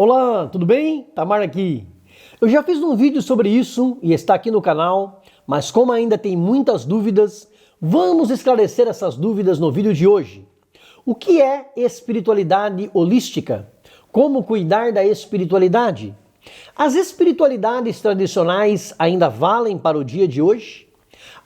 Olá, tudo bem? Tamar aqui. Eu já fiz um vídeo sobre isso e está aqui no canal, mas como ainda tem muitas dúvidas, vamos esclarecer essas dúvidas no vídeo de hoje. O que é espiritualidade holística? Como cuidar da espiritualidade? As espiritualidades tradicionais ainda valem para o dia de hoje?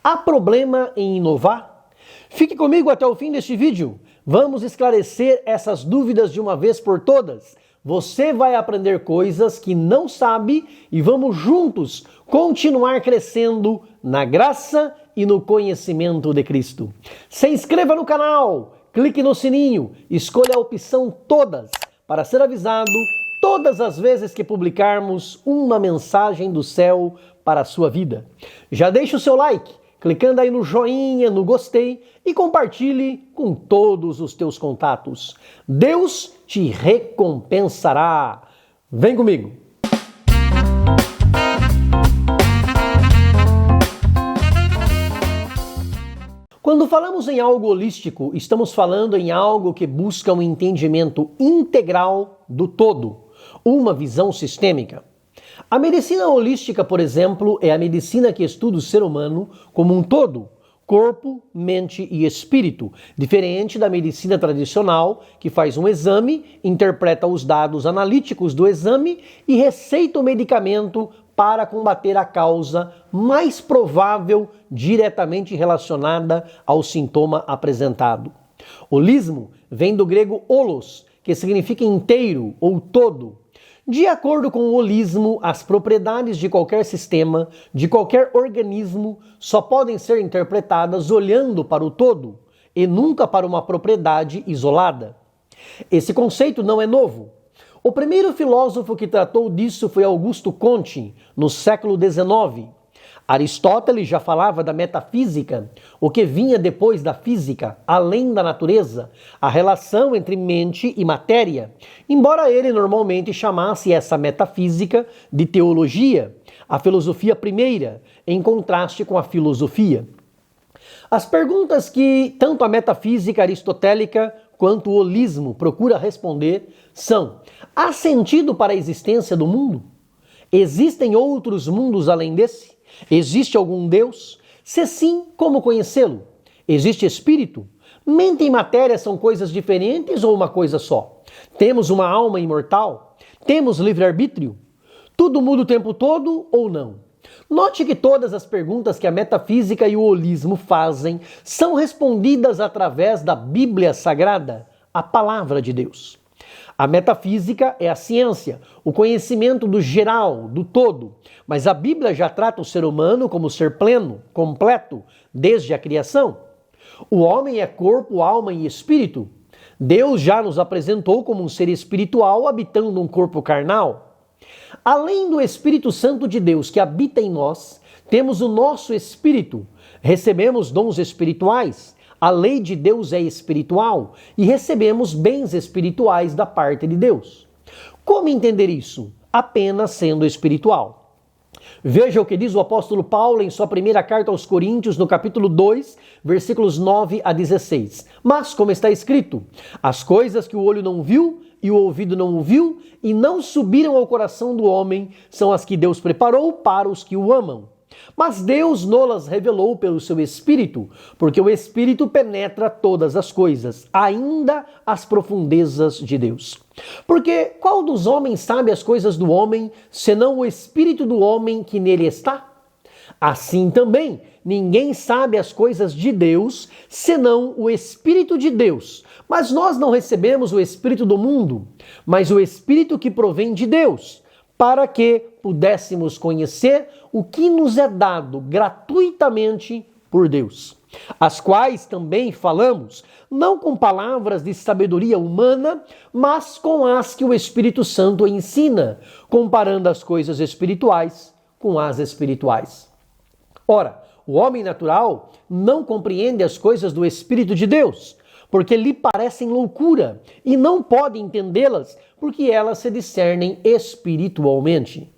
Há problema em inovar? Fique comigo até o fim deste vídeo. Vamos esclarecer essas dúvidas de uma vez por todas. Você vai aprender coisas que não sabe e vamos juntos continuar crescendo na graça e no conhecimento de Cristo. Se inscreva no canal, clique no sininho, escolha a opção todas para ser avisado todas as vezes que publicarmos uma mensagem do céu para a sua vida. Já deixe o seu like, clicando aí no joinha, no gostei e compartilhe com todos os teus contatos. Deus te recompensará. Vem comigo. Quando falamos em algo holístico, estamos falando em algo que busca um entendimento integral do todo, uma visão sistêmica. A medicina holística, por exemplo, é a medicina que estuda o ser humano como um todo, corpo, mente e espírito, diferente da medicina tradicional, que faz um exame, interpreta os dados analíticos do exame e receita o medicamento para combater a causa mais provável diretamente relacionada ao sintoma apresentado. Holismo vem do grego holos, que significa inteiro ou todo. De acordo com o holismo, as propriedades de qualquer sistema, de qualquer organismo, só podem ser interpretadas olhando para o todo e nunca para uma propriedade isolada. Esse conceito não é novo. O primeiro filósofo que tratou disso foi Augusto Comte, no século XIX. Aristóteles já falava da metafísica, o que vinha depois da física, além da natureza, a relação entre mente e matéria, embora ele normalmente chamasse essa metafísica de teologia, a filosofia primeira, em contraste com a filosofia. As perguntas que tanto a metafísica aristotélica quanto o holismo procura responder são: há sentido para a existência do mundo? Existem outros mundos além desse? Existe algum Deus? Se sim, como conhecê-lo? Existe espírito? Mente e matéria são coisas diferentes ou uma coisa só? Temos uma alma imortal? Temos livre-arbítrio? Tudo muda o tempo todo ou não? Note que todas as perguntas que a metafísica e o holismo fazem são respondidas através da Bíblia Sagrada, a Palavra de Deus. A metafísica é a ciência, o conhecimento do geral, do todo, mas a Bíblia já trata o ser humano como ser pleno, completo, desde a criação. O homem é corpo, alma e espírito. Deus já nos apresentou como um ser espiritual habitando um corpo carnal. Além do Espírito Santo de Deus que habita em nós, temos o nosso espírito, recebemos dons espirituais, a lei de Deus é espiritual e recebemos bens espirituais da parte de Deus. Como entender isso? Apenas sendo espiritual. Veja o que diz o apóstolo Paulo em sua primeira carta aos Coríntios, no capítulo 2, versículos 9 a 16. Mas, como está escrito, as coisas que o olho não viu e o ouvido não ouviu e não subiram ao coração do homem são as que Deus preparou para os que o amam. Mas Deus nolas revelou pelo seu Espírito, porque o Espírito penetra todas as coisas, ainda as profundezas de Deus. Porque qual dos homens sabe as coisas do homem, senão o Espírito do homem que nele está? Assim também, ninguém sabe as coisas de Deus, senão o Espírito de Deus. Mas nós não recebemos o Espírito do mundo, mas o Espírito que provém de Deus, para que pudéssemos conhecer o que nos é dado gratuitamente por Deus, as quais também falamos, não com palavras de sabedoria humana, mas com as que o Espírito Santo ensina, comparando as coisas espirituais com as espirituais. Ora, o homem natural não compreende as coisas do Espírito de Deus, porque lhe parecem loucura, e não pode entendê-las, porque elas se discernem espiritualmente.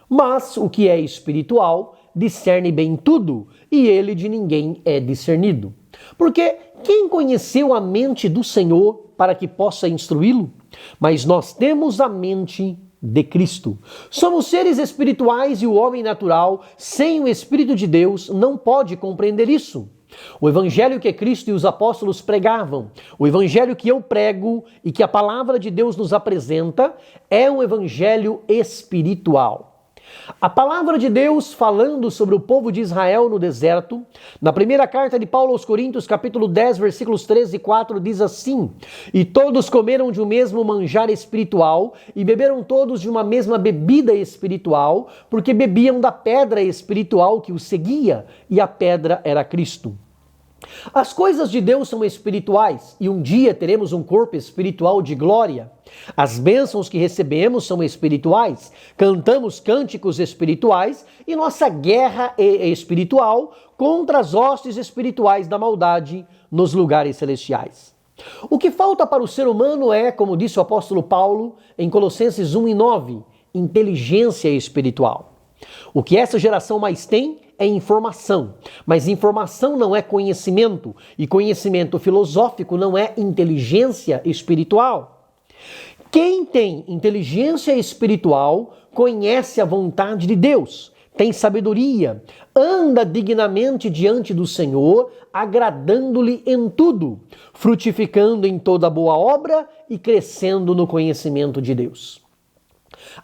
Mas o que é espiritual discerne bem tudo, e ele de ninguém é discernido. Porque quem conheceu a mente do Senhor para que possa instruí-lo? Mas nós temos a mente de Cristo. Somos seres espirituais e o homem natural, sem o Espírito de Deus, não pode compreender isso. O evangelho que Cristo e os apóstolos pregavam, o evangelho que eu prego e que a palavra de Deus nos apresenta, é um evangelho espiritual. A palavra de Deus falando sobre o povo de Israel no deserto, na primeira carta de Paulo aos Coríntios, capítulo 10, versículos 13 e 4, diz assim: E todos comeram de um mesmo manjar espiritual e beberam todos de uma mesma bebida espiritual, porque bebiam da pedra espiritual que os seguia, e a pedra era Cristo. As coisas de Deus são espirituais e um dia teremos um corpo espiritual de glória. As bênçãos que recebemos são espirituais, cantamos cânticos espirituais e nossa guerra é espiritual contra as hostes espirituais da maldade nos lugares celestiais. O que falta para o ser humano é, como disse o apóstolo Paulo em Colossenses 1 e 9, inteligência espiritual. O que essa geração mais tem é informação, mas informação não é conhecimento, e conhecimento filosófico não é inteligência espiritual. Quem tem inteligência espiritual conhece a vontade de Deus, tem sabedoria, anda dignamente diante do Senhor, agradando-lhe em tudo, frutificando em toda boa obra e crescendo no conhecimento de Deus.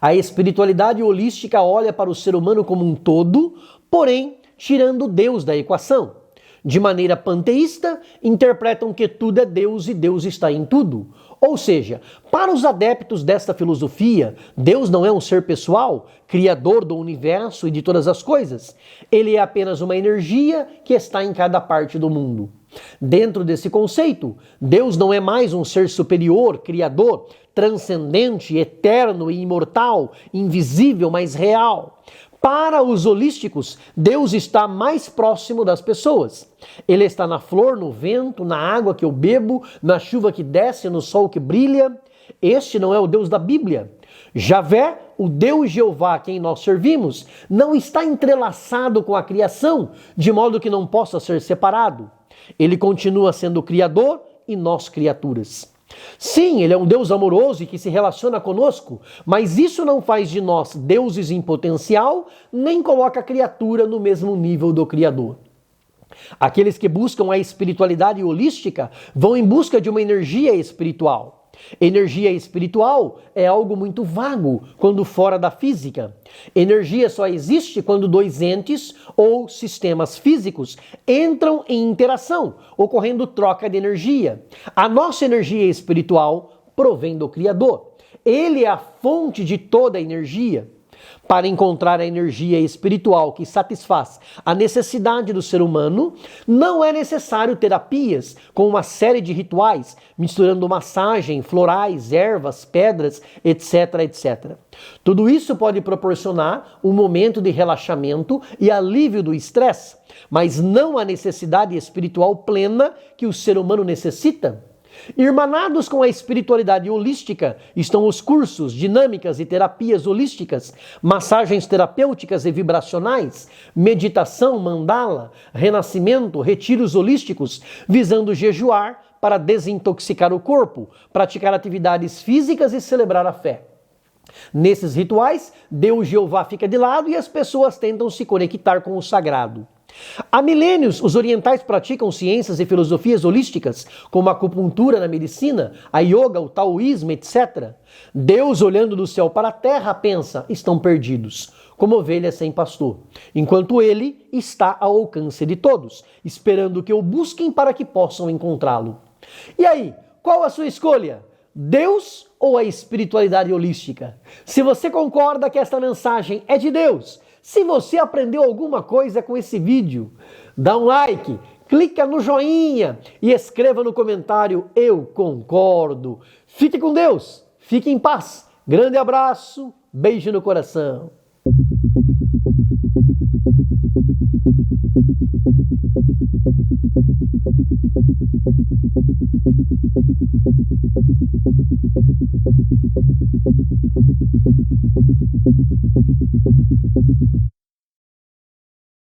A espiritualidade holística olha para o ser humano como um todo, porém, tirando Deus da equação. De maneira panteísta, interpretam que tudo é Deus e Deus está em tudo. Ou seja, para os adeptos desta filosofia, Deus não é um ser pessoal, criador do universo e de todas as coisas. Ele é apenas uma energia que está em cada parte do mundo. Dentro desse conceito, Deus não é mais um ser superior, criador, transcendente, eterno e imortal, invisível, mas real. Para os holísticos, Deus está mais próximo das pessoas. Ele está na flor, no vento, na água que eu bebo, na chuva que desce, no sol que brilha. Este não é o Deus da Bíblia. Javé, o Deus Jeová a quem nós servimos, não está entrelaçado com a criação, de modo que não possa ser separado. Ele continua sendo o Criador e nós criaturas. Sim, ele é um Deus amoroso e que se relaciona conosco, mas isso não faz de nós deuses em potencial, nem coloca a criatura no mesmo nível do Criador. Aqueles que buscam a espiritualidade holística vão em busca de uma energia espiritual. Energia espiritual é algo muito vago quando fora da física. Energia só existe quando dois entes ou sistemas físicos entram em interação, ocorrendo troca de energia. A nossa energia espiritual provém do Criador. Ele é a fonte de toda a energia. Para encontrar a energia espiritual que satisfaz a necessidade do ser humano, não é necessário terapias com uma série de rituais, misturando massagem, florais, ervas, pedras, etc, etc. Tudo isso pode proporcionar um momento de relaxamento e alívio do estresse, mas não a necessidade espiritual plena que o ser humano necessita. Irmanados com a espiritualidade holística estão os cursos, dinâmicas e terapias holísticas, massagens terapêuticas e vibracionais, meditação, mandala, renascimento, retiros holísticos, visando jejuar para desintoxicar o corpo, praticar atividades físicas e celebrar a fé. Nesses rituais, Deus Jeová fica de lado e as pessoas tentam se conectar com o sagrado. Há milênios, os orientais praticam ciências e filosofias holísticas, como a acupuntura na medicina, a yoga, o taoísmo, etc. Deus, olhando do céu para a terra, pensa, estão perdidos, como ovelhas sem pastor, enquanto ele está ao alcance de todos, esperando que o busquem para que possam encontrá-lo. E aí, qual a sua escolha? Deus ou a espiritualidade holística? Se você concorda que esta mensagem é de Deus, se você aprendeu alguma coisa com esse vídeo, dá um like, clica no joinha e escreva no comentário eu concordo. Fique com Deus, fique em paz. Grande abraço, beijo no coração.